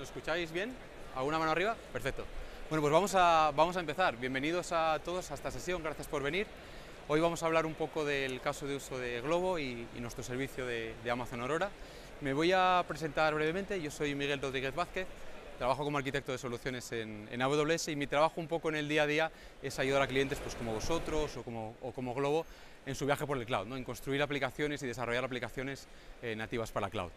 ¿Nos escucháis bien? ¿Alguna mano arriba? Perfecto. Bueno, pues vamos a empezar. Bienvenidos a todos a esta sesión, gracias por venir. Hoy vamos a hablar un poco del caso de uso de Globo y nuestro servicio de Amazon Aurora. Me voy a presentar brevemente. Yo soy Miguel Rodríguez Vázquez, trabajo como arquitecto de soluciones en AWS y mi trabajo un poco en el día a día es ayudar a clientes pues, como vosotros o como Globo en su viaje por el cloud, ¿no? En construir aplicaciones y desarrollar aplicaciones nativas para cloud.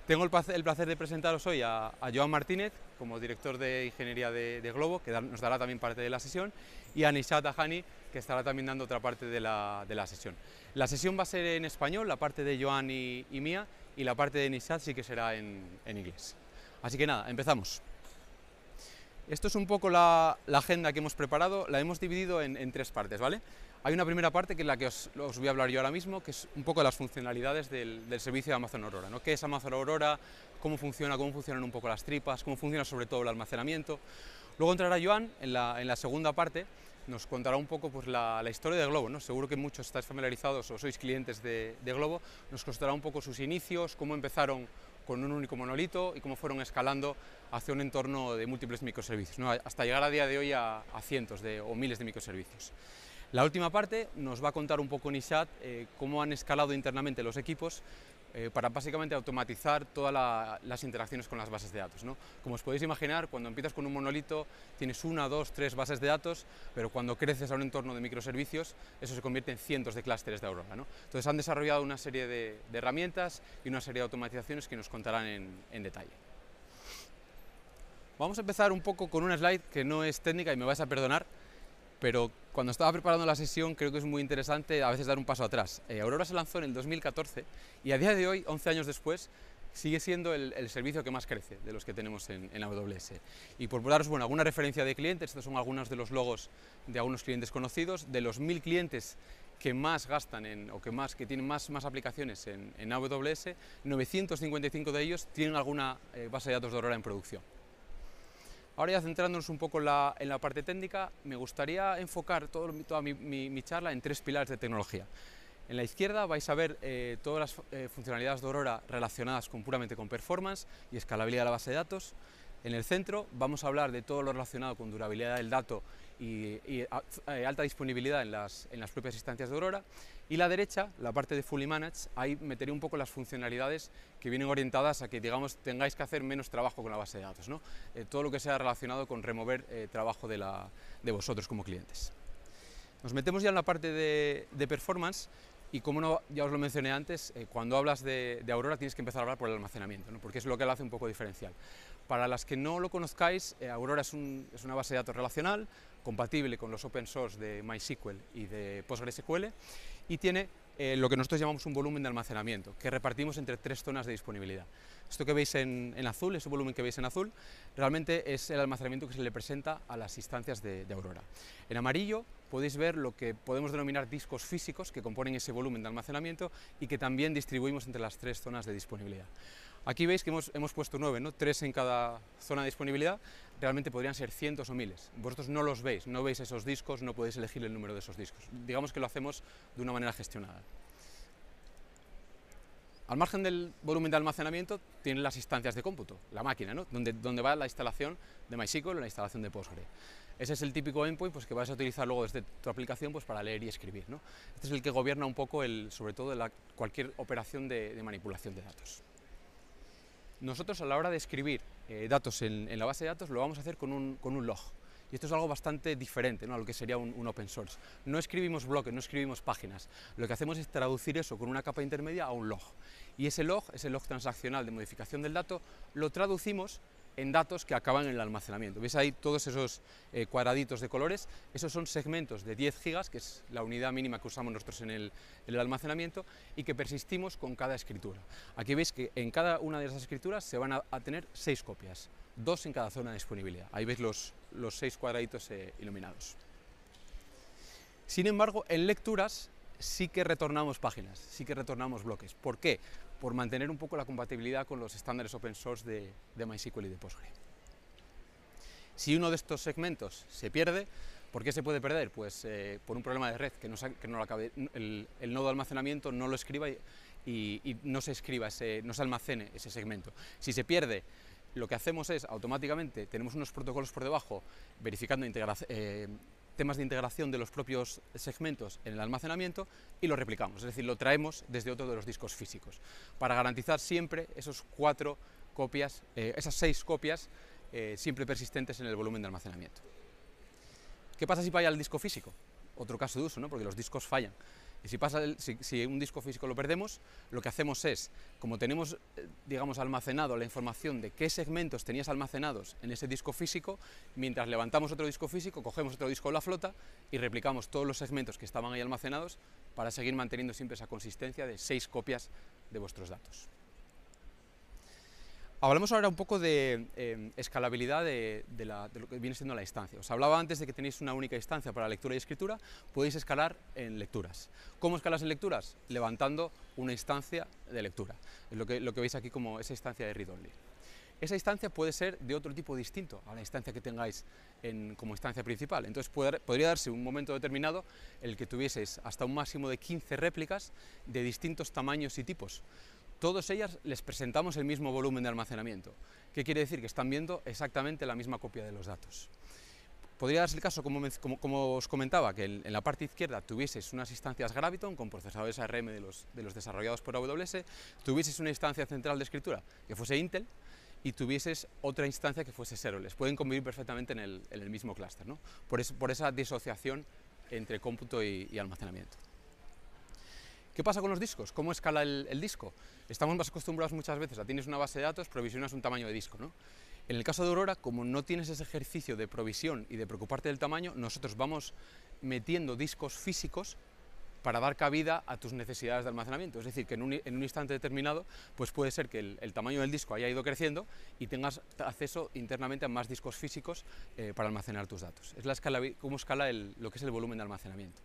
Tengo el placer de presentaros hoy a Joan Martínez como director de ingeniería de Globo, que nos dará también parte de la sesión, y a Nishat Ahani, que estará también dando otra parte de la sesión. La sesión va a ser en español, la parte de Joan y mía, y la parte de Nishat sí que será en inglés. Así que nada, empezamos. Esto es un poco la agenda que hemos preparado, la hemos dividido en tres partes, ¿vale? Hay una primera parte que es la que os voy a hablar yo ahora mismo, que es un poco de las funcionalidades del servicio de Amazon Aurora, ¿no? ¿Qué es Amazon Aurora? ¿Cómo funcionan un poco las tripas? ¿Cómo funciona sobre todo el almacenamiento? Luego entrará Joan en la segunda parte, nos contará un poco pues, la historia de Globo, ¿no? Seguro que muchos estáis familiarizados o sois clientes de Globo, nos contará un poco sus inicios, cómo empezaron con un único monolito y cómo fueron escalando hacia un entorno de múltiples microservicios, ¿no? Hasta llegar a día de hoy a cientos o miles de microservicios. La última parte nos va a contar un poco Nishat cómo han escalado internamente los equipos para básicamente automatizar todas las interacciones con las bases de datos, ¿no? Como os podéis imaginar, cuando empiezas con un monolito tienes una, dos, tres bases de datos, pero cuando creces a un entorno de microservicios eso se convierte en cientos de clústeres de Aurora, ¿no? Entonces han desarrollado una serie de herramientas y una serie de automatizaciones que nos contarán en detalle. Vamos a empezar un poco con una slide que no es técnica y me vais a perdonar, pero cuando estaba preparando la sesión creo que es muy interesante a veces dar un paso atrás. Aurora se lanzó en el 2014 y a día de hoy, 11 años después, sigue siendo el servicio que más crece de los que tenemos en AWS. Y por daros alguna referencia de clientes, estos son algunos de los logos de algunos clientes conocidos. De los 1000 clientes que más gastan que tienen más aplicaciones en AWS, 955 de ellos tienen alguna base de datos de Aurora en producción. Ahora ya centrándonos un poco en la parte técnica, me gustaría enfocar toda mi charla en tres pilares de tecnología. En la izquierda vais a ver todas las funcionalidades de Aurora relacionadas puramente con performance y escalabilidad de la base de datos. En el centro vamos a hablar de todo lo relacionado con durabilidad del dato y alta disponibilidad en las propias instancias de Aurora. Y la derecha, la parte de Fully Managed, ahí meteré un poco las funcionalidades que vienen orientadas a que, digamos, tengáis que hacer menos trabajo con la base de datos, ¿no? Todo lo que sea relacionado con remover trabajo de vosotros como clientes. Nos metemos ya en la parte de performance. Y como no, ya os lo mencioné antes, cuando hablas de Aurora tienes que empezar a hablar por el almacenamiento, ¿no? Porque es lo que lo hace un poco diferencial. Para las que no lo conozcáis, Aurora es una base de datos relacional, compatible con los open source de MySQL y de PostgreSQL, y tiene lo que nosotros llamamos un volumen de almacenamiento, que repartimos entre tres zonas de disponibilidad. Esto que veis en azul, ese volumen que veis en azul, realmente es el almacenamiento que se le presenta a las instancias de Aurora. En amarillo podéis ver lo que podemos denominar discos físicos que componen ese volumen de almacenamiento y que también distribuimos entre las tres zonas de disponibilidad. Aquí veis que hemos puesto 9, ¿no? 3 en cada zona de disponibilidad, realmente podrían ser cientos o miles. Vosotros no los veis, no veis esos discos, no podéis elegir el número de esos discos. Digamos que lo hacemos de una manera gestionada. Al margen del volumen de almacenamiento tienen las instancias de cómputo, la máquina, ¿no? donde va la instalación de MySQL o la instalación de Postgre. Ese es el típico endpoint pues, que vas a utilizar luego desde tu aplicación pues, para leer y escribir, ¿no? Este es el que gobierna un poco, sobre todo, cualquier operación de manipulación de datos. Nosotros a la hora de escribir datos en la base de datos lo vamos a hacer con un log. Y esto es algo bastante diferente, ¿no? A lo que sería un open source. No escribimos bloques, no escribimos páginas. Lo que hacemos es traducir eso con una capa intermedia a un log. Y ese log transaccional de modificación del dato, lo traducimos en datos que acaban en el almacenamiento. ¿Veis ahí todos esos cuadraditos de colores? Esos son segmentos de 10 gigas, que es la unidad mínima que usamos nosotros en el almacenamiento, y que persistimos con cada escritura. Aquí veis que en cada una de esas escrituras se van a tener 6 copias, 2 en cada zona de disponibilidad. Ahí veis los 6 cuadraditos iluminados. Sin embargo, en lecturas sí que retornamos páginas, sí que retornamos bloques. ¿Por qué? Por mantener un poco la compatibilidad con los estándares open source de MySQL y de Postgre. Si uno de estos segmentos se pierde, ¿por qué se puede perder? Pues por un problema de red, que el nodo de almacenamiento no lo escriba y no se escriba, no se almacene ese segmento. Si se pierde lo que hacemos es, automáticamente, tenemos unos protocolos por debajo verificando temas de integración de los propios segmentos en el almacenamiento y lo replicamos, es decir, lo traemos desde otro de los discos físicos, para garantizar siempre esas 6 copias siempre persistentes en el volumen de almacenamiento. ¿Qué pasa si falla el disco físico? Otro caso de uso, ¿no? Porque los discos fallan. Y si un disco físico lo perdemos, lo que hacemos es, como tenemos, digamos, almacenado la información de qué segmentos tenías almacenados en ese disco físico, mientras levantamos otro disco físico, cogemos otro disco de la flota y replicamos todos los segmentos que estaban ahí almacenados para seguir manteniendo siempre esa consistencia de 6 copias de vuestros datos. Hablamos ahora un poco de escalabilidad de lo que viene siendo la instancia. Os hablaba antes de que tenéis una única instancia para lectura y escritura, podéis escalar en lecturas. ¿Cómo escalas en lecturas? Levantando una instancia de lectura. Es lo que veis aquí como esa instancia de read-only. Esa instancia puede ser de otro tipo distinto a la instancia que tengáis como instancia principal. Entonces podría darse un momento determinado en el que tuvieseis hasta un máximo de 15 réplicas de distintos tamaños y tipos. Todas ellas les presentamos el mismo volumen de almacenamiento. ¿Qué quiere decir? Que están viendo exactamente la misma copia de los datos. Podría darse el caso, como os comentaba, que en la parte izquierda tuvieseis unas instancias Graviton con procesadores ARM de los desarrollados por AWS, tuvieseis una instancia central de escritura que fuese Intel y tuvieseis otra instancia que fuese Serverless. Pueden convivir perfectamente en el mismo clúster, ¿no? Por esa disociación entre cómputo y almacenamiento. ¿Qué pasa con los discos? ¿Cómo escala el disco? Estamos más acostumbrados muchas veces a tienes una base de datos, provisionas un tamaño de disco, ¿no? En el caso de Aurora, como no tienes ese ejercicio de provisión y de preocuparte del tamaño, nosotros vamos metiendo discos físicos para dar cabida a tus necesidades de almacenamiento. Es decir, que en un instante determinado, pues puede ser que el tamaño del disco haya ido creciendo y tengas acceso internamente a más discos físicos para almacenar tus datos. Es cómo escala lo que es el volumen de almacenamiento.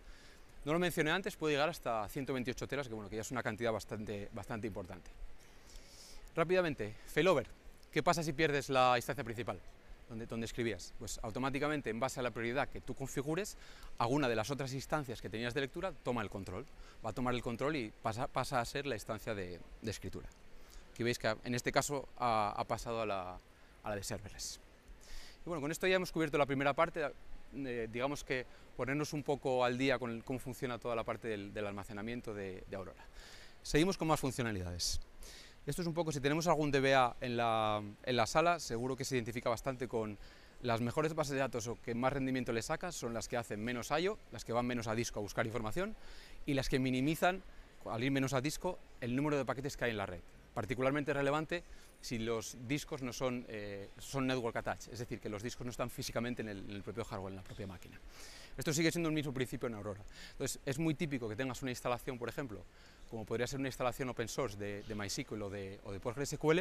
No lo mencioné antes, puede llegar hasta 128 teras, que ya es una cantidad bastante importante. Rápidamente, failover. ¿Qué pasa si pierdes la instancia principal, donde escribías? Pues automáticamente, en base a la prioridad que tú configures, alguna de las otras instancias que tenías de lectura toma el control. Va a tomar el control y pasa a ser la instancia de escritura. Aquí veis que en este caso ha pasado a la de serverless. Y bueno, con esto ya hemos cubierto la primera parte. Digamos que ponernos un poco al día con cómo funciona toda la parte del almacenamiento de Aurora. Seguimos con más funcionalidades. Esto es un poco, si tenemos algún DBA en la sala, seguro que se identifica bastante con las mejores bases de datos o que más rendimiento le sacas, son las que hacen menos I/O, las que van menos a disco a buscar información y las que minimizan, al ir menos a disco, el número de paquetes que hay en la red. Particularmente relevante si los discos no son network attached, es decir, que los discos no están físicamente en el propio hardware, en la propia máquina. Esto sigue siendo el mismo principio en Aurora. Entonces, es muy típico que tengas una instalación, por ejemplo, como podría ser una instalación open source de MySQL o de PostgreSQL,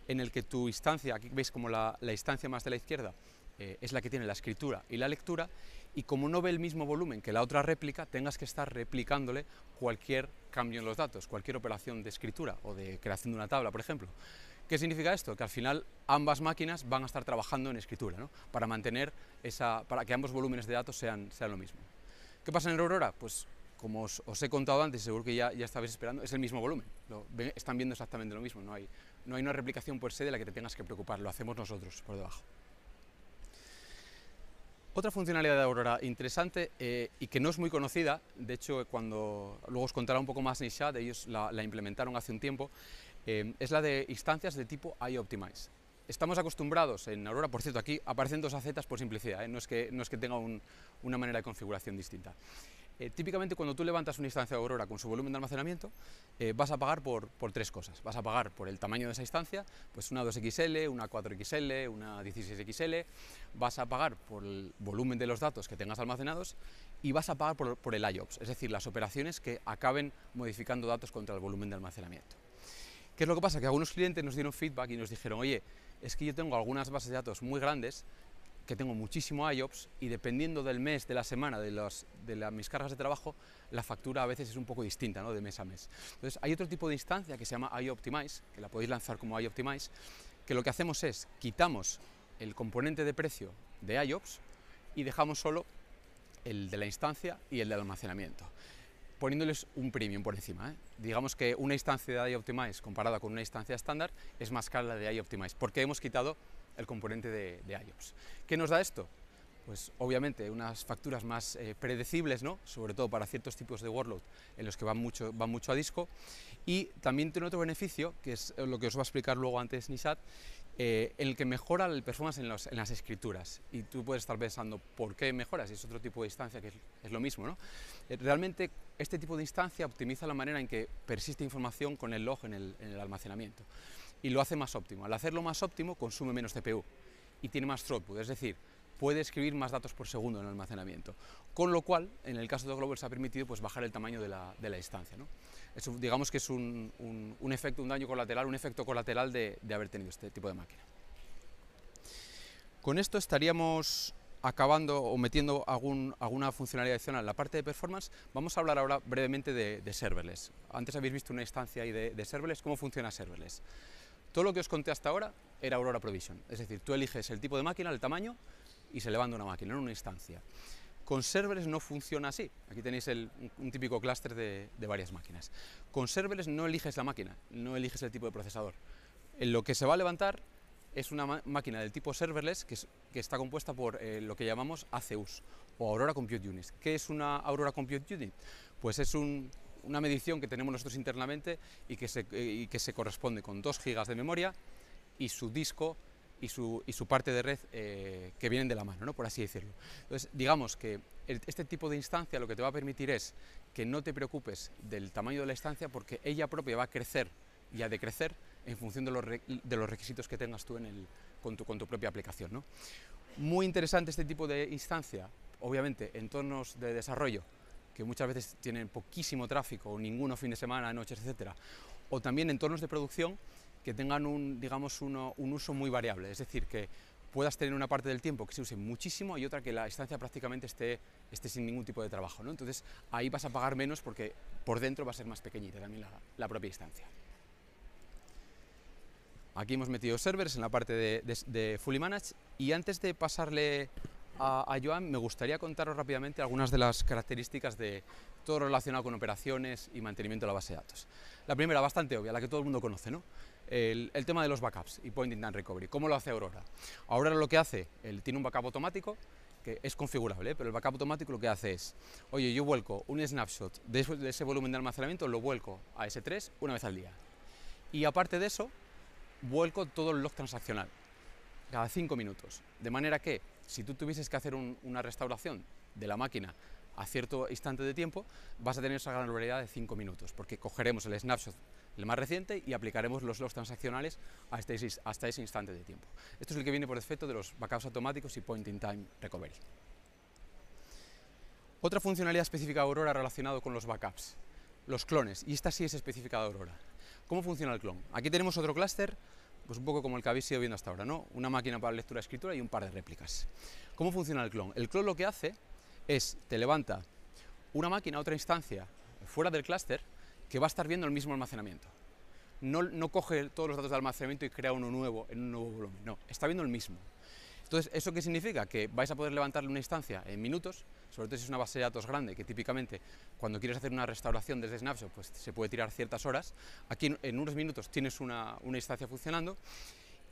en el que tu instancia, aquí veis como la instancia más de la izquierda, es la que tiene la escritura y la lectura, y como no ve el mismo volumen que la otra réplica, tengas que estar replicándole cualquier cambio en los datos, cualquier operación de escritura o de creación de una tabla, por ejemplo. ¿Qué significa esto? Que al final ambas máquinas van a estar trabajando en escritura, ¿no? Para que ambos volúmenes de datos sean lo mismo. ¿Qué pasa en Aurora? Pues como os he contado antes, seguro que ya estabais esperando, es el mismo volumen. Están viendo exactamente lo mismo, no hay una replicación per se de la que te tengas que preocupar, lo hacemos nosotros por debajo. Otra funcionalidad de Aurora interesante y que no es muy conocida, de hecho luego os contará un poco más Nishad, ellos la implementaron hace un tiempo, es la de instancias de tipo IOptimize. Estamos acostumbrados en Aurora, por cierto, aquí aparecen dos AZs por simplicidad, no es que tenga una manera de configuración distinta. Típicamente cuando tú levantas una instancia de Aurora con su volumen de almacenamiento, vas a pagar por tres cosas. Vas a pagar por el tamaño de esa instancia, pues una 2XL, una 4XL, una 16XL, vas a pagar por el volumen de los datos que tengas almacenados y vas a pagar por el IOPS, es decir, las operaciones que acaben modificando datos contra el volumen de almacenamiento. ¿Qué es lo que pasa? Que algunos clientes nos dieron feedback y nos dijeron, oye, es que yo tengo algunas bases de datos muy grandes, que tengo muchísimo IOPS y dependiendo del mes, de la semana, de mis cargas de trabajo, la factura a veces es un poco distinta, ¿no? De mes a mes. Entonces hay otro tipo de instancia que se llama IOptimize, que la podéis lanzar como IOptimize, que lo que hacemos es quitamos el componente de precio de IOPS y dejamos solo el de la instancia y el del almacenamiento. poniéndoles un premium por encima. Digamos que una instancia de iOptimize comparada con una instancia estándar es más cara la de iOptimize, porque hemos quitado el componente de iOPS. ¿Qué nos da esto? Pues obviamente unas facturas más predecibles, ¿no? Sobre todo para ciertos tipos de workload en los que van mucho a disco, y también tiene otro beneficio, que es lo que os va a explicar luego antes Nishat, en el que mejora el performance en las escrituras. Y tú puedes estar pensando, ¿por qué mejora? Si es otro tipo de instancia que es lo mismo, ¿no? Realmente este tipo de instancia optimiza la manera en que persiste información con el log en el almacenamiento y lo hace más óptimo. Al hacerlo más óptimo consume menos CPU y tiene más throughput, es decir, puede escribir más datos por segundo en el almacenamiento, con lo cual, en el caso de Global se ha permitido pues, bajar el tamaño de la instancia, ¿no? Eso, digamos que es un efecto, un daño colateral, un efecto colateral de haber tenido este tipo de máquina. Con esto estaríamos acabando o metiendo alguna funcionalidad adicional en la parte de performance. Vamos a hablar ahora brevemente de serverless. Antes habéis visto una instancia ahí de serverless. ¿Cómo funciona serverless? Todo lo que os conté hasta ahora era Aurora Provision, es decir, tú eliges el tipo de máquina, el tamaño y se levanta una máquina, no una instancia. Con serverless no funciona así. Aquí tenéis un típico clúster de varias máquinas. Con serverless no eliges la máquina, no eliges el tipo de procesador. En lo que se va a levantar es una máquina del tipo serverless que está compuesta por lo que llamamos ACUs o Aurora Compute Units. ¿Qué es una Aurora Compute Unit? Pues es una medición que tenemos nosotros internamente y que se corresponde con 2 GB de memoria y su disco y su parte de red que vienen de la mano, ¿no? Por así decirlo. Entonces, digamos que este tipo de instancia lo que te va a permitir es que no te preocupes del tamaño de la instancia, porque ella propia va a crecer y a decrecer en función de los requisitos que tengas tú con tu propia aplicación, ¿no? Muy interesante este tipo de instancia, obviamente, entornos de desarrollo que muchas veces tienen poquísimo tráfico o ninguno fin de semana, noches, etcétera, o también entornos de producción que tengan un uso muy variable, es decir, que puedas tener una parte del tiempo que se use muchísimo y otra que la instancia prácticamente esté sin ningún tipo de trabajo, ¿no? Entonces ahí vas a pagar menos porque por dentro va a ser más pequeñita también la propia instancia. Aquí hemos metido servers en la parte de Fully Managed, y antes de pasarle a Joan me gustaría contaros rápidamente algunas de las características de todo relacionado con operaciones y mantenimiento de la base de datos. La primera, bastante obvia, la que todo el mundo conoce, ¿no? El tema de los backups y Point in Time Recovery. ¿Cómo lo hace Aurora? Aurora lo que hace, tiene un backup automático que es configurable, pero el backup automático lo que hace es, oye, yo vuelco un snapshot de ese volumen de almacenamiento, lo vuelco a S3 una vez al día. Y aparte de eso, vuelco todo el log transaccional, cada 5 minutos. De manera que, si tú tuvieses que hacer una restauración de la máquina a cierto instante de tiempo, vas a tener esa granularidad de 5 minutos, porque cogeremos el snapshot, el más reciente, y aplicaremos los logs transaccionales hasta ese instante de tiempo. Esto es el que viene por defecto de los backups automáticos y Point in Time Recovery. Otra funcionalidad específica de Aurora relacionada con los backups, los clones, y esta sí es específica de Aurora. ¿Cómo funciona el clon? Aquí tenemos otro clúster, pues un poco como el que habéis ido viendo hasta ahora, ¿no? Una máquina para lectura y escritura y un par de réplicas. ¿Cómo funciona el clon? El clon lo que hace es, te levanta una máquina, otra instancia, fuera del clúster, que va a estar viendo el mismo almacenamiento. No coge todos los datos de almacenamiento y crea uno nuevo en un nuevo volumen, no, está viendo el mismo. Entonces, ¿eso qué significa? Que vais a poder levantarle una instancia en minutos, sobre todo si es una base de datos grande, que típicamente cuando quieres hacer una restauración desde Snapshot, pues se puede tirar ciertas horas. Aquí en unos minutos tienes una instancia funcionando,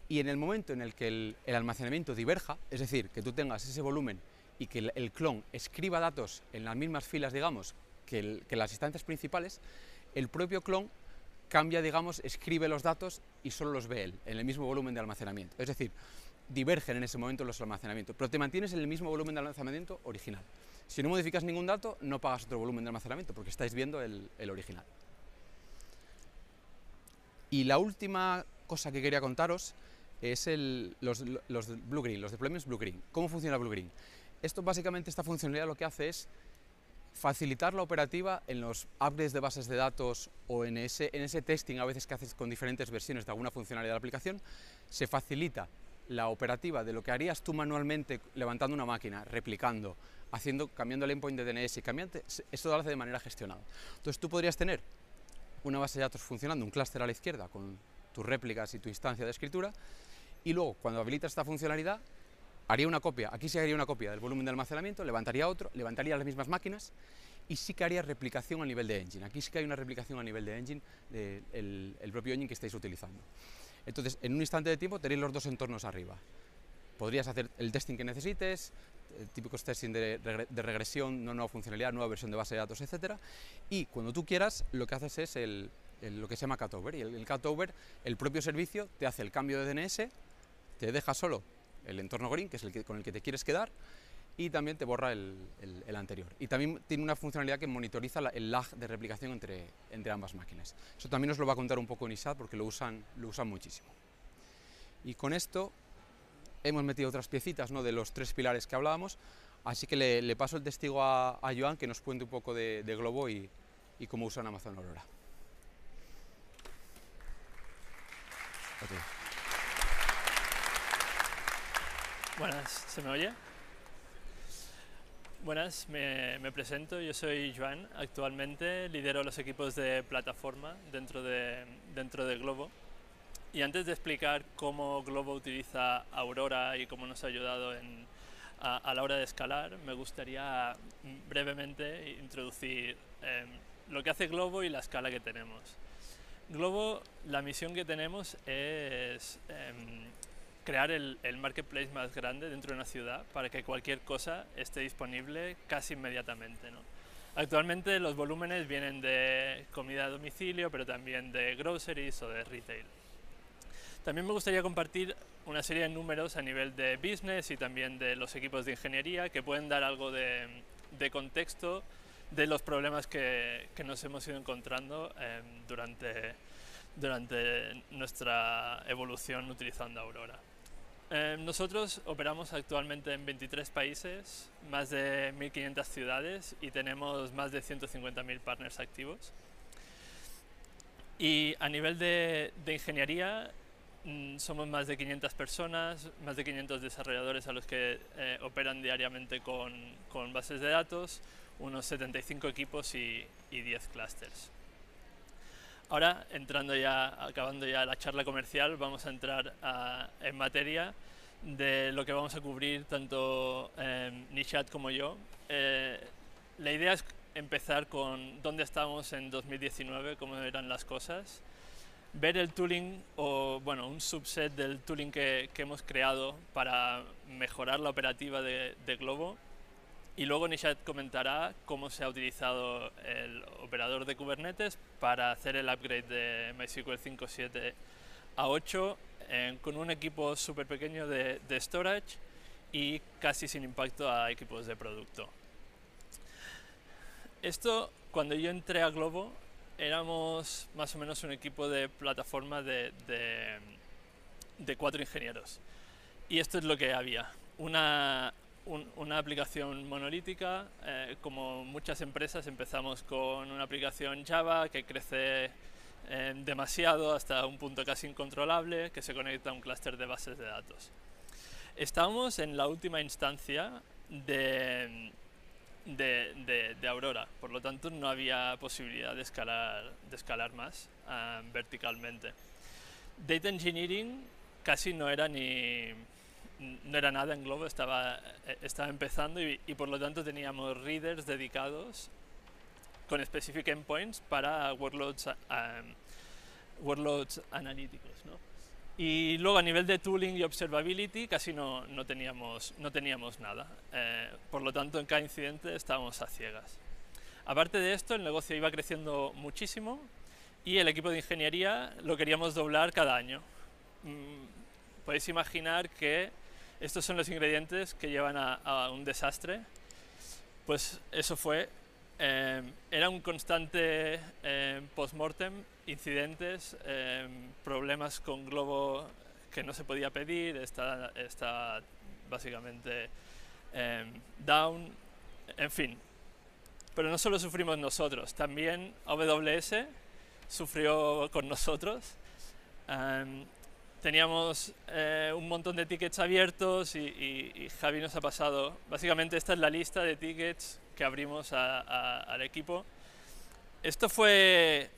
y en el momento en el que el almacenamiento diverja, es decir, que tú tengas ese volumen y que el clon escriba datos en las mismas filas, digamos, que las instancias principales, el propio clon cambia, digamos, escribe los datos y solo los ve él, en el mismo volumen de almacenamiento. Es decir, divergen en ese momento los almacenamientos, pero te mantienes en el mismo volumen de almacenamiento original. Si no modificas ningún dato, no pagas otro volumen de almacenamiento, porque estáis viendo el original. Y la última cosa que quería contaros es los Blue-Green, los deployments Blue-Green. ¿Cómo funciona Blue-Green? Esto básicamente, esta funcionalidad lo que hace es facilitar la operativa en los upgrades de bases de datos o en ese testing a veces que haces con diferentes versiones de alguna funcionalidad de la aplicación. Se facilita la operativa de lo que harías tú manualmente levantando una máquina, replicando, cambiando el endpoint de DNS, eso lo hace de manera gestionada. Entonces tú podrías tener una base de datos funcionando, un clúster a la izquierda con tus réplicas y tu instancia de escritura, y luego cuando habilitas esta funcionalidad haría una copia, aquí se haría una copia del volumen de almacenamiento, levantaría otro, levantaría las mismas máquinas y sí que haría replicación a nivel de engine. Aquí sí que hay una replicación a nivel de engine, el propio engine que estáis utilizando. Entonces, en un instante de tiempo tenéis los dos entornos arriba. Podrías hacer el testing que necesites, típicos testing de regresión, nueva funcionalidad, nueva versión de base de datos, etc. Y cuando tú quieras, lo que haces es lo que se llama cutover. Y el cutover, el propio servicio te hace el cambio de DNS, te deja solo el entorno green, que es con el que te quieres quedar, y también te borra el anterior. Y también tiene una funcionalidad que monitoriza el lag de replicación entre ambas máquinas. Eso también os lo va a contar un poco Nishat porque lo usan muchísimo. Y con esto hemos metido otras piecitas, ¿no?, de los 3 pilares que hablábamos, así que le paso el testigo a Joan, que nos cuente un poco de Glovo y cómo usan Amazon Aurora. Okay. Buenas, ¿se me oye? Buenas, me presento, yo soy Joan, actualmente lidero los equipos de plataforma dentro de Glovo. Y antes de explicar cómo Glovo utiliza Aurora y cómo nos ha ayudado a la hora de escalar, me gustaría brevemente introducir lo que hace Glovo y la escala que tenemos. Glovo, la misión que tenemos es crear el marketplace más grande dentro de una ciudad para que cualquier cosa esté disponible casi inmediatamente, ¿no? Actualmente los volúmenes vienen de comida a domicilio, pero también de groceries o de retail. También me gustaría compartir una serie de números a nivel de business y también de los equipos de ingeniería que pueden dar algo de contexto de los problemas que nos hemos ido encontrando durante nuestra evolución utilizando Aurora. Nosotros operamos actualmente en 23 países, más de 1.500 ciudades y tenemos más de 150.000 partners activos. Y a nivel de ingeniería, somos más de 500 personas, más de 500 desarrolladores a los que operan diariamente con bases de datos, unos 75 equipos y 10 clusters. Ahora, acabando ya la charla comercial, vamos a entrar en materia de lo que vamos a cubrir tanto Nishat como yo. La idea es empezar con dónde estábamos en 2019, cómo eran las cosas, ver el tooling o un subset del tooling que hemos creado para mejorar la operativa de Glovo. Y luego Nishat comentará cómo se ha utilizado el operador de Kubernetes para hacer el upgrade de MySQL 5.7 a 8 con un equipo súper pequeño de storage y casi sin impacto a equipos de producto. Esto, cuando yo entré a Glovo, éramos más o menos un equipo de plataforma de 4 ingenieros. Y esto es lo que había. Una aplicación monolítica, como muchas empresas empezamos con una aplicación Java que crece demasiado hasta un punto casi incontrolable que se conecta a un clúster de bases de datos. Estábamos en la última instancia de Aurora, por lo tanto no había posibilidad de escalar más verticalmente. Data Engineering casi no era nada en Glovo, estaba empezando y por lo tanto teníamos readers dedicados con specific endpoints para workloads analíticos, ¿no? Y luego a nivel de tooling y observability casi no teníamos nada, por lo tanto en cada incidente estábamos a ciegas. Aparte de esto, el negocio iba creciendo muchísimo y el equipo de ingeniería lo queríamos doblar cada año. Podéis imaginar que estos son los ingredientes que llevan a un desastre. Pues eso fue, era un constante post-mortem, incidentes, problemas con Glovo que no se podía pedir, está básicamente down, en fin. Pero no solo sufrimos nosotros, también AWS sufrió con nosotros. Teníamos un montón de tickets abiertos y Javi nos ha pasado. Básicamente esta es la lista de tickets que abrimos al equipo. Esto fue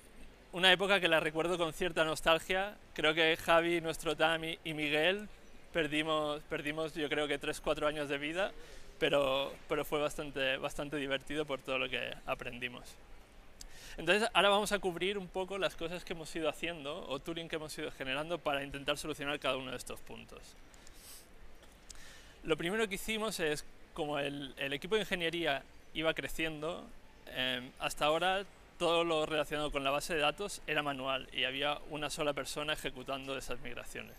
una época que la recuerdo con cierta nostalgia. Creo que Javi, nuestro TAM y Miguel perdimos yo creo que 3-4 años de vida, pero fue bastante divertido por todo lo que aprendimos. Entonces ahora vamos a cubrir un poco las cosas que hemos ido haciendo o tooling que hemos ido generando para intentar solucionar cada uno de estos puntos. Lo primero que hicimos es, como el equipo de ingeniería iba creciendo, hasta ahora todo lo relacionado con la base de datos era manual y había una sola persona ejecutando esas migraciones.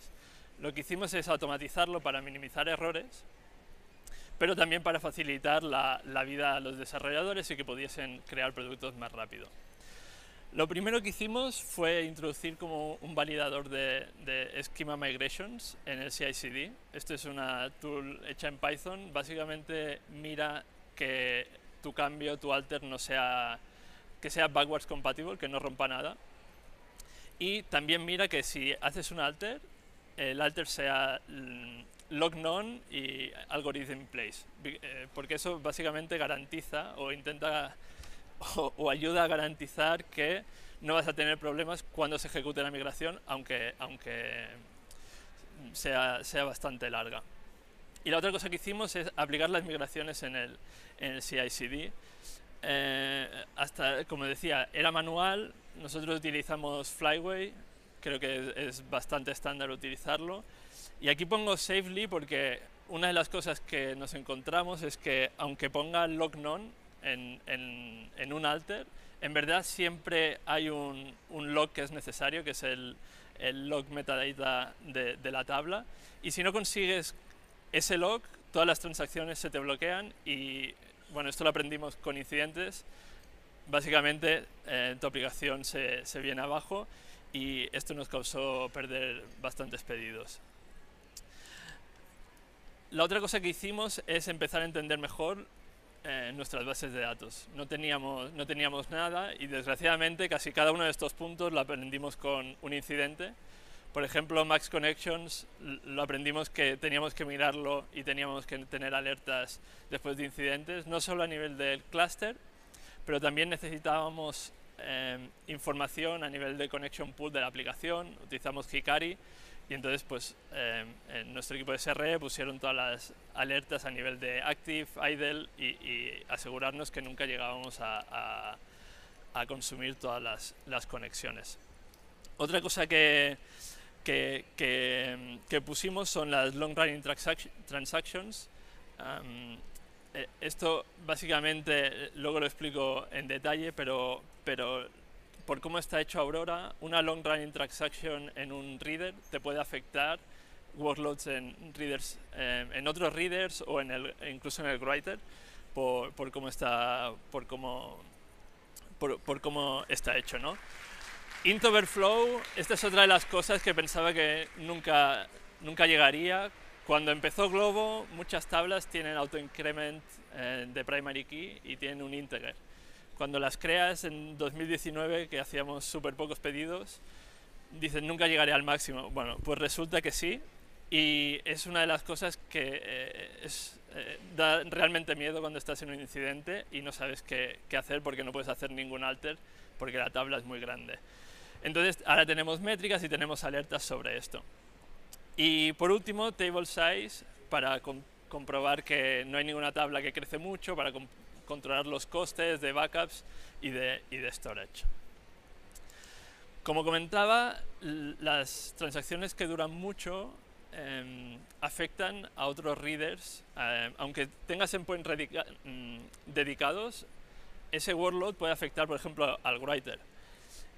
Lo que hicimos es automatizarlo para minimizar errores, pero también para facilitar la vida a los desarrolladores y que pudiesen crear productos más rápido. Lo primero que hicimos fue introducir como un validador de Schema Migrations en el CI/CD. Esto es una tool hecha en Python. Básicamente mira que tu cambio, tu alter, que sea backwards compatible, que no rompa nada. Y también mira que si haces un alter, el alter sea log none y algorithm in place, porque eso básicamente garantiza o intenta o ayuda a garantizar que no vas a tener problemas cuando se ejecute la migración, aunque sea bastante larga. Y la otra cosa que hicimos es aplicar las migraciones en el CI/CD. Hasta, como decía, era manual. Nosotros utilizamos Flyway, creo que es bastante estándar utilizarlo. Y aquí pongo safely porque una de las cosas que nos encontramos es que aunque ponga log none en un alter, en verdad siempre hay un log que es necesario, que es el log metadata de la tabla, y si no consigues ese log, todas las transacciones se te bloquean y, bueno, esto lo aprendimos con incidentes. Básicamente tu aplicación se viene abajo y esto nos causó perder bastantes pedidos. La otra cosa que hicimos es empezar a entender mejor nuestras bases de datos. No teníamos nada y desgraciadamente casi cada uno de estos puntos lo aprendimos con un incidente. Por ejemplo, Max Connections lo aprendimos que teníamos que mirarlo y teníamos que tener alertas después de incidentes, no solo a nivel del clúster, pero también necesitábamos información a nivel de connection pool de la aplicación. Utilizamos Hikari y entonces pues en nuestro equipo de SRE pusieron todas las alertas a nivel de active, idle y asegurarnos que nunca llegábamos a consumir todas las conexiones. Otra cosa que pusimos son las long running transactions. Esto básicamente luego lo explico en detalle, pero por cómo está hecho Aurora, una long running transaction en un reader te puede afectar workloads en readers, en otros readers o incluso en el writer por cómo está hecho, ¿no? Int overflow, esta es otra de las cosas que pensaba que nunca llegaría. Cuando empezó Globo, muchas tablas tienen autoincrement de primary key y tienen un integer. Cuando las creas en 2019, que hacíamos súper pocos pedidos, dices nunca llegaré al máximo. Bueno, pues resulta que sí, y es una de las cosas que da realmente miedo cuando estás en un incidente y no sabes qué hacer porque no puedes hacer ningún alter porque la tabla es muy grande. Entonces ahora tenemos métricas y tenemos alertas sobre esto. Y por último, table size, para comprobar que no hay ninguna tabla que crece mucho, para controlar los costes de backups y de storage. Como comentaba, las transacciones que duran mucho afectan a otros readers. Aunque tengas endpoints dedicados, ese workload puede afectar, por ejemplo, al writer.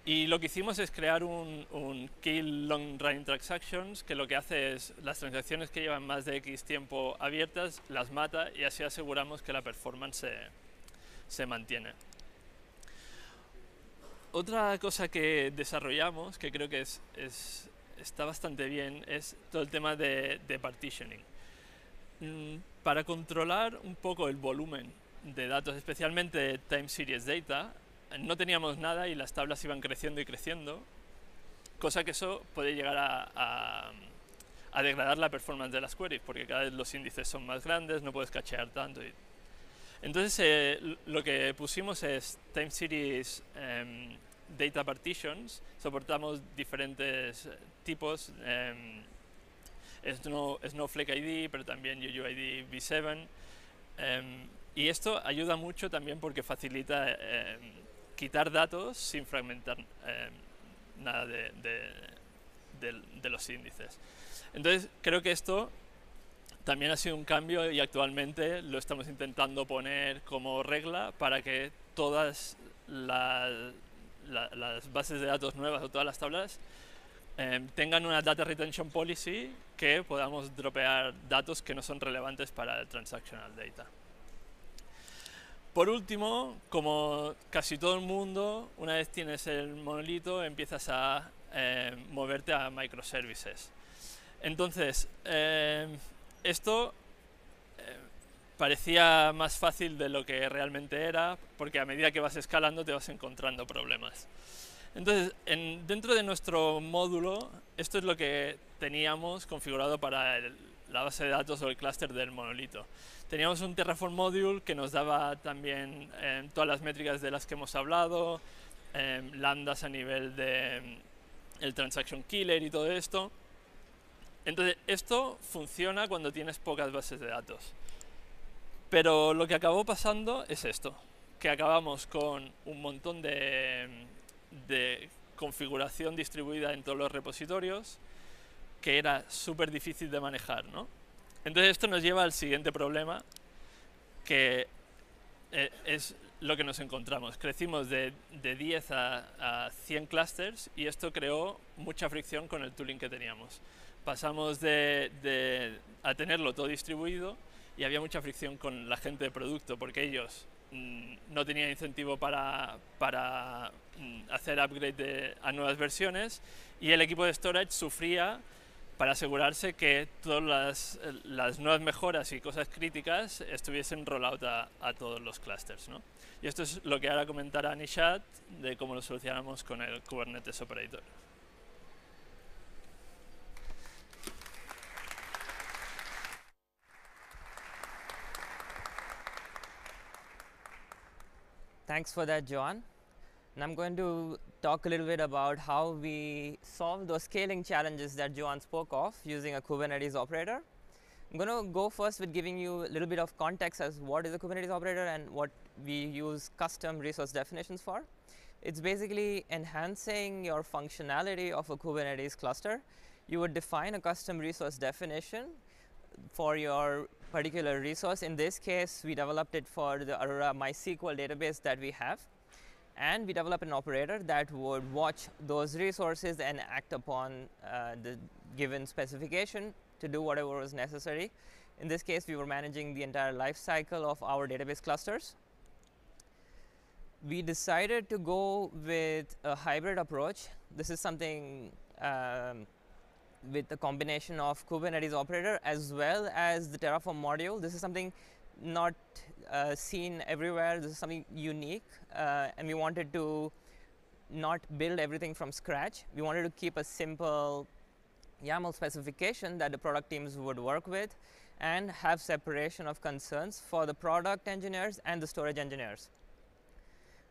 Y lo que hicimos es crear un kill long running transactions, que lo que hace es las transacciones que llevan más de X tiempo abiertas las mata y así aseguramos que la performance se mantiene. Otra cosa que desarrollamos, que creo que está bastante bien, es todo el tema de partitioning. Para controlar un poco el volumen de datos, especialmente time series data, no teníamos nada y las tablas iban creciendo y creciendo, cosa que eso puede llegar a degradar la performance de las queries, porque cada vez los índices son más grandes, no puedes cachear tanto. Entonces lo que pusimos es time series data partitions, soportamos diferentes tipos, Snowflake ID, pero también UUID v7. Y esto ayuda mucho también porque facilita quitar datos sin fragmentar nada de los índices. Entonces creo que esto también ha sido un cambio y actualmente lo estamos intentando poner como regla para que todas las bases de datos nuevas o todas las tablas tengan una Data Retention Policy que podamos dropear datos que no son relevantes para el Transactional Data. Por último, como casi todo el mundo, una vez tienes el monolito empiezas a moverte a microservices. Entonces, esto parecía más fácil de lo que realmente era, porque a medida que vas escalando te vas encontrando problemas. Entonces, dentro de nuestro módulo, esto es lo que teníamos configurado para la base de datos o el clúster del monolito. Teníamos un Terraform Module que nos daba también todas las métricas de las que hemos hablado, lambdas a nivel de el Transaction Killer y todo esto. Entonces, esto funciona cuando tienes pocas bases de datos. Pero lo que acabó pasando es esto, que acabamos con un montón de configuración distribuida en todos los repositorios, que era súper difícil de manejar, ¿no? Entonces esto nos lleva al siguiente problema, que es lo que nos encontramos. Crecimos de 10 a 100 clusters y esto creó mucha fricción con el tooling que teníamos. Pasamos a tenerlo todo distribuido y había mucha fricción con la gente de producto porque ellos no tenían incentivo para hacer upgrade a nuevas versiones y el equipo de storage sufría para asegurarse que todas las nuevas mejoras y cosas críticas estuviesen rollout a todos los clusters, ¿no? Y esto es lo que ahora comentará Nishat de cómo lo solucionamos con el Kubernetes Operator. Thanks for that, John. And I'm going to talk a little bit about how we solve those scaling challenges that John spoke of using a Kubernetes operator. I'm going to go first with giving you a little bit of context as what is a Kubernetes operator and what we use custom resource definitions for. It's basically enhancing your functionality of a Kubernetes cluster. You would define a custom resource definition for your particular resource. In this case, we developed it for the Aurora MySQL database that we have. And we developed an operator that would watch those resources and act upon the given specification to do whatever was necessary. In this case, we were managing the entire life cycle of our database clusters. We decided to go with a hybrid approach. This is something with a combination of Kubernetes operator as well as the Terraform module. This is something not seen everywhere. This is something unique, and we wanted to not build everything from scratch. We wanted to keep a simple YAML specification that the product teams would work with and have separation of concerns for the product engineers and the storage engineers.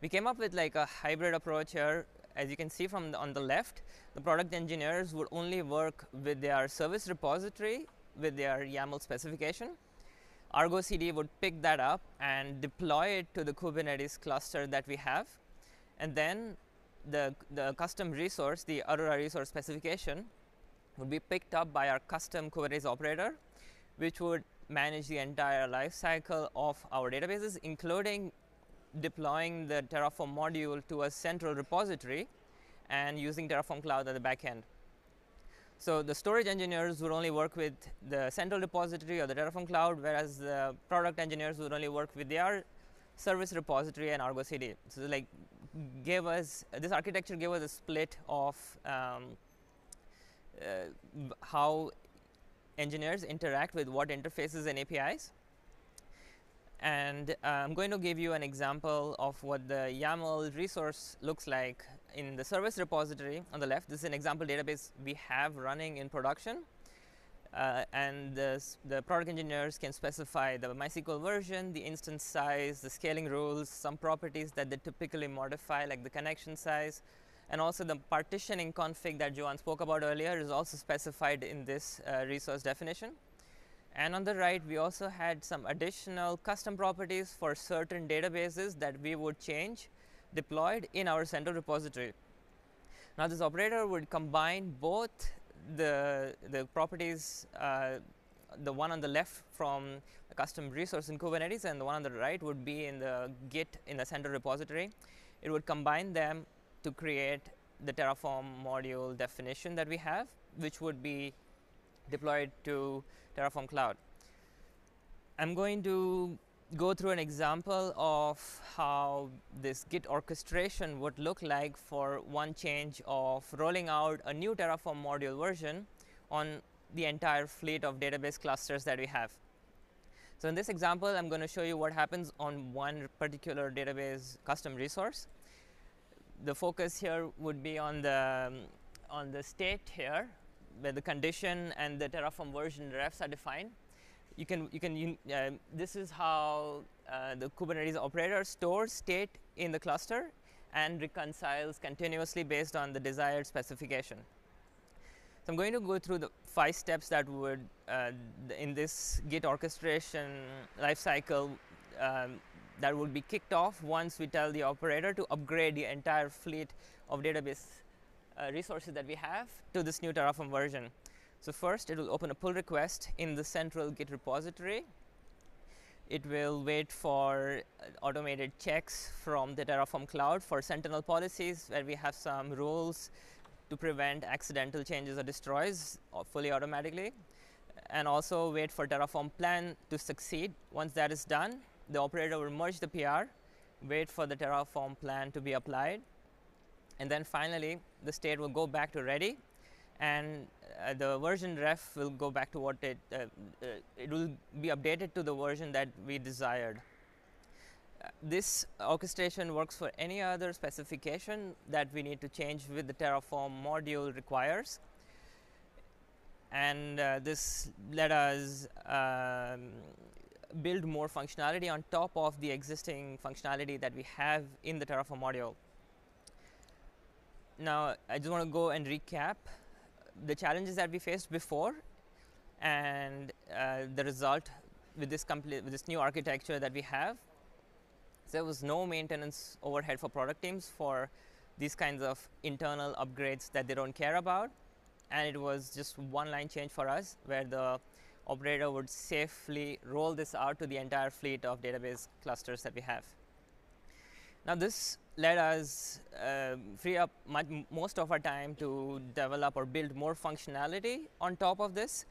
We came up with like a hybrid approach here. As you can see from on the left, the product engineers would only work with their service repository with their YAML specification. Argo CD would pick that up and deploy it to the Kubernetes cluster that we have. And then the custom resource, the Aurora resource specification, would be picked up by our custom Kubernetes operator, which would manage the entire life cycle of our databases, including deploying the Terraform module to a central repository and using Terraform Cloud at the back end. So the storage engineers would only work with the central repository or the Terraform Cloud, whereas the product engineers would only work with their service repository and Argo CD. So like this architecture gave us a split of how engineers interact with what interfaces and APIs. And I'm going to give you an example of what the YAML resource looks like in the service repository on the left. This is an example database we have running in production. And the product engineers can specify the MySQL version, the instance size, the scaling rules, some properties that they typically modify, like the connection size, and also the partitioning config that Johan spoke about earlier is also specified in this resource definition. And on the right, we also had some additional custom properties for certain databases that we would change deployed in our central repository. Now, this operator would combine both the properties, the one on the left from the custom resource in Kubernetes, and the one on the right would be in the Git in the central repository. It would combine them to create the Terraform module definition that we have, which would be deployed to Terraform Cloud. I'm going to go through an example of how this Git orchestration would look like for one change of rolling out a new Terraform module version on the entire fleet of database clusters that we have. So in this example, I'm going to show you what happens on one particular database custom resource. The focus here would be on the state here, where the condition and the Terraform version refs are defined. This is how the Kubernetes operator stores state in the cluster and reconciles continuously based on the desired specification. So I'm going to go through the 5 steps that would, in this Git orchestration lifecycle, that would be kicked off once we tell the operator to upgrade the entire fleet of database resources that we have to this new Terraform version. So first, it will open a pull request in the central Git repository. It will wait for automated checks from the Terraform Cloud for Sentinel policies, where we have some rules to prevent accidental changes or destroys fully automatically, and also wait for Terraform plan to succeed. Once that is done, the operator will merge the PR, wait for the Terraform plan to be applied, and then finally the state will go back to ready, and the version ref will go back to what it will be updated to the version that we desired. This orchestration works for any other specification that we need to change with the Terraform module requires, and this let us build more functionality on top of the existing functionality that we have in the Terraform module. Now, I just want to go and recap the challenges that we faced before and the result with this new architecture that we have. So there was no maintenance overhead for product teams for these kinds of internal upgrades that they don't care about, and it was just one line change for us, where the operator would safely roll this out to the entire fleet of database clusters that we have. Now, this let us free up most of our time to develop or build more functionality on top of this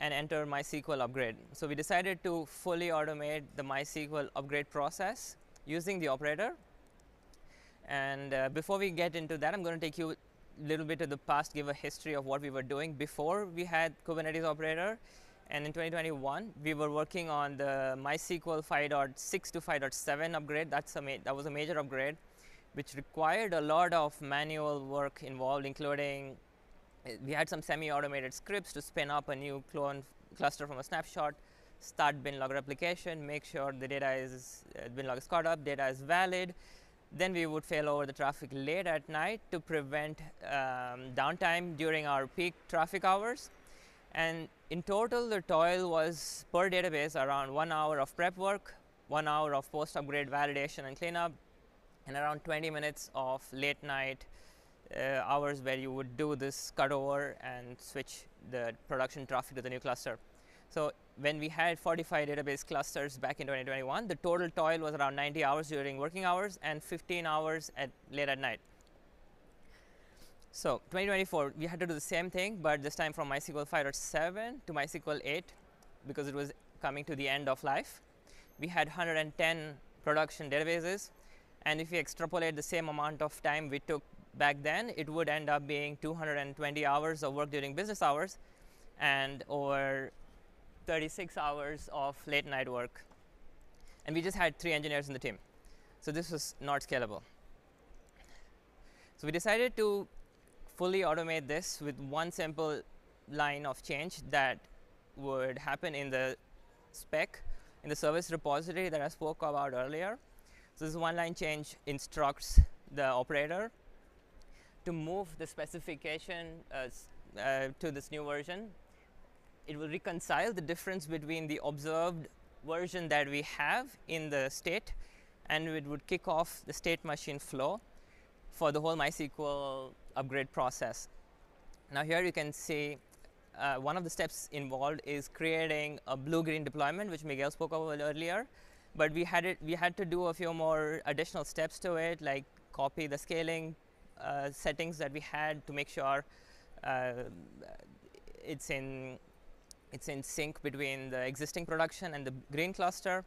and enter MySQL upgrade. So we decided to fully automate the MySQL upgrade process using the operator. And before we get into that, I'm going to take you a little bit to the past, give a history of what we were doing before we had Kubernetes operator. And in 2021, we were working on the MySQL 5.6 to 5.7 upgrade. That was a major upgrade, which required a lot of manual work involved, including we had some semi-automated scripts to spin up a new clone cluster from a snapshot, start binlog replication, make sure the data is binlog is caught up, data is valid. Then we would fail over the traffic late at night to prevent downtime during our peak traffic hours. And in total, the toil was per database around 1 hour of prep work, 1 hour of post-upgrade validation and cleanup, and around 20 minutes of late night hours where you would do this cutover and switch the production traffic to the new cluster. So when we had 45 database clusters back in 2021, the total toil was around 90 hours during working hours and 15 hours late at night. So 2024, we had to do the same thing, but this time from MySQL 5.7 to MySQL 8, because it was coming to the end of life. We had 110 production databases, and if we extrapolate the same amount of time we took back then, it would end up being 220 hours of work during business hours and over 36 hours of late night work. And we just had 3 engineers in the team. So this was not scalable. So we decided to fully automate this with one simple line of change that would happen in the spec, in the service repository that I spoke about earlier. So this one line change instructs the operator to move the specification to this new version. It will reconcile the difference between the observed version that we have in the state, and it would kick off the state machine flow for the whole MySQL upgrade process. Now here you can see one of the steps involved is creating a blue-green deployment, which Miguel spoke about earlier. But we had to do a few more additional steps to it, like copy the scaling settings that we had to make sure it's in sync between the existing production and the green cluster.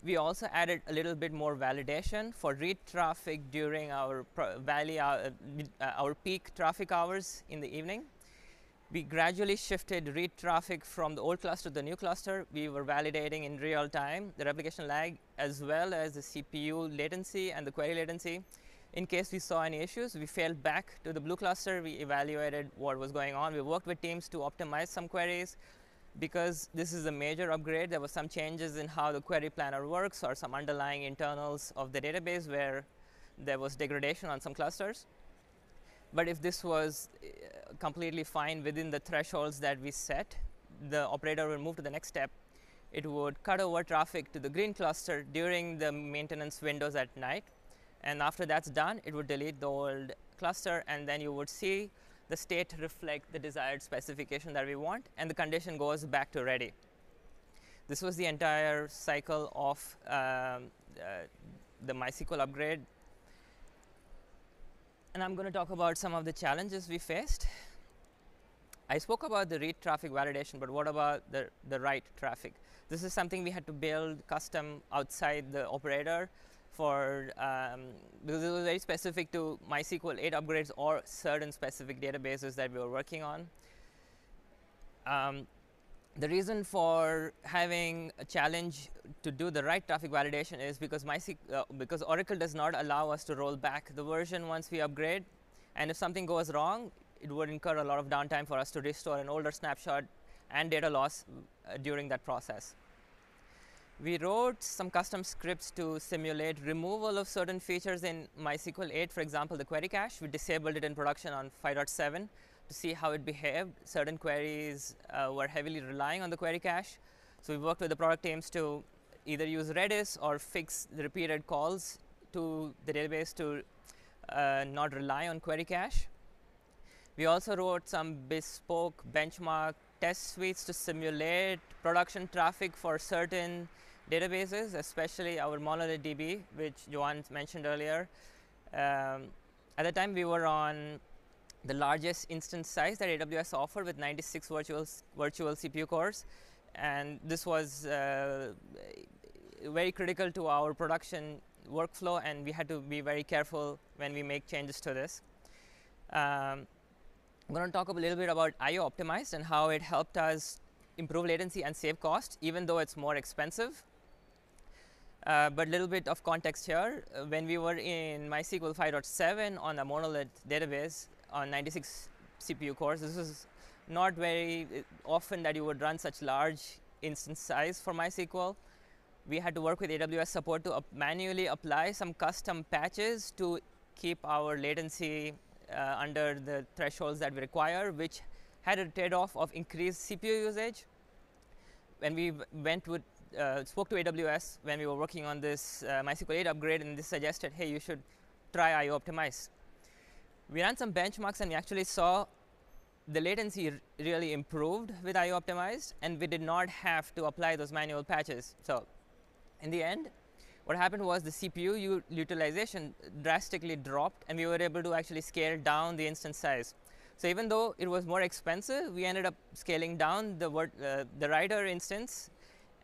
We also added a little bit more validation for read traffic during our our peak traffic hours in the evening. We gradually shifted read traffic from the old cluster to the new cluster. We were validating in real time the replication lag as well as the CPU latency and the query latency. In case we saw any issues, we failed back to the blue cluster. We evaluated what was going on. We worked with teams to optimize some queries. Because this is a major upgrade, there were some changes in how the query planner works or some underlying internals of the database where there was degradation on some clusters. But if this was completely fine within the thresholds that we set, the operator will move to the next step. It would cut over traffic to the green cluster during the maintenance windows at night. And after that's done, it would delete the old cluster, and then you would see the state reflect the desired specification that we want, and the condition goes back to ready. This was the entire cycle of the MySQL upgrade. And I'm going to talk about some of the challenges we faced. I spoke about the read traffic validation, but what about the write traffic? This is something we had to build custom outside the operator because it was very specific to MySQL 8 upgrades or certain specific databases that we were working on. The reason for having a challenge to do the write traffic validation is because because Oracle does not allow us to roll back the version once we upgrade, and if something goes wrong, it would incur a lot of downtime for us to restore an older snapshot and data loss during that process. We wrote some custom scripts to simulate removal of certain features in MySQL 8. For example, the query cache, we disabled it in production on 5.7 to see how it behaved. Certain queries were heavily relying on the query cache. So we worked with the product teams to either use Redis or fix the repeated calls to the database to not rely on query cache. We also wrote some bespoke benchmark test suites to simulate production traffic for certain databases, especially our MonolithDB, which Johan mentioned earlier. At the time, we were on the largest instance size that AWS offered with 96 virtual CPU cores, and this was very critical to our production workflow, and we had to be very careful when we make changes to this. I'm going to talk a little bit about IO Optimized and how it helped us improve latency and save cost, even though it's more expensive. But a little bit of context here. When we were in MySQL 5.7 on a monolith database on 96 CPU cores, this is not very often that you would run such large instance size for MySQL. We had to work with AWS support to manually apply some custom patches to keep our latency under the thresholds that we require, which had a trade-off of increased CPU usage. When we spoke to AWS when we were working on this MySQL 8 upgrade, and they suggested, hey, you should try IO Optimized. We ran some benchmarks, and we actually saw the latency really improved with IO Optimized, and we did not have to apply those manual patches. So in the end, what happened was the CPU utilization drastically dropped, and we were able to actually scale down the instance size. So even though it was more expensive, we ended up scaling down the writer instance,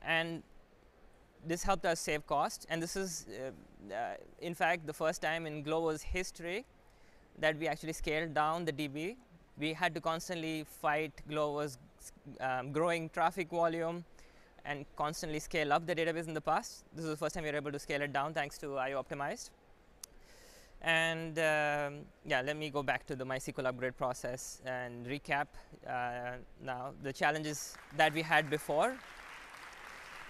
and this helped us save cost. And this is, in fact, the first time in Glovo's history that we actually scaled down the DB. We had to constantly fight Glovo's growing traffic volume and constantly scale up the database in the past. This is the first time we were able to scale it down thanks to IO Optimized. And yeah, let me go back to the MySQL upgrade process and recap now the challenges that we had before.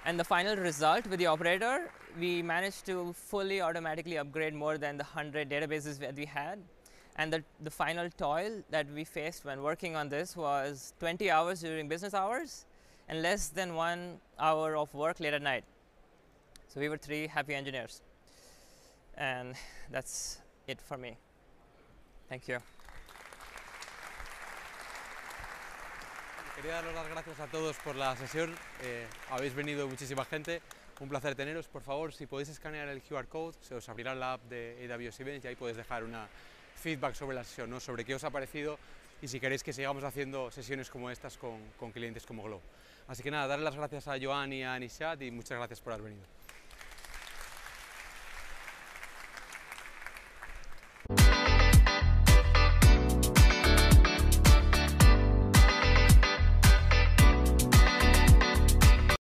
And the final result with the operator, we managed to fully automatically upgrade more than the 100 databases that we had. And the final toil that we faced when working on this was 20 hours during business hours and less than 1 hour of work late at night. So we were 3 happy engineers. And that's it for me. Thank you. Quería daros las gracias a todos por la sesión. Habéis venido muchísima gente. Un placer teneros. Por favor, si podéis escanear el QR code, se os abrirá la app de AWS Events y ahí podéis dejar una feedback sobre la sesión, ¿no? Sobre qué os ha parecido y si queréis que sigamos haciendo sesiones como estas con clientes como Glovo. Así que nada, darle las gracias a Joan y a Nishat y muchas gracias por haber venido.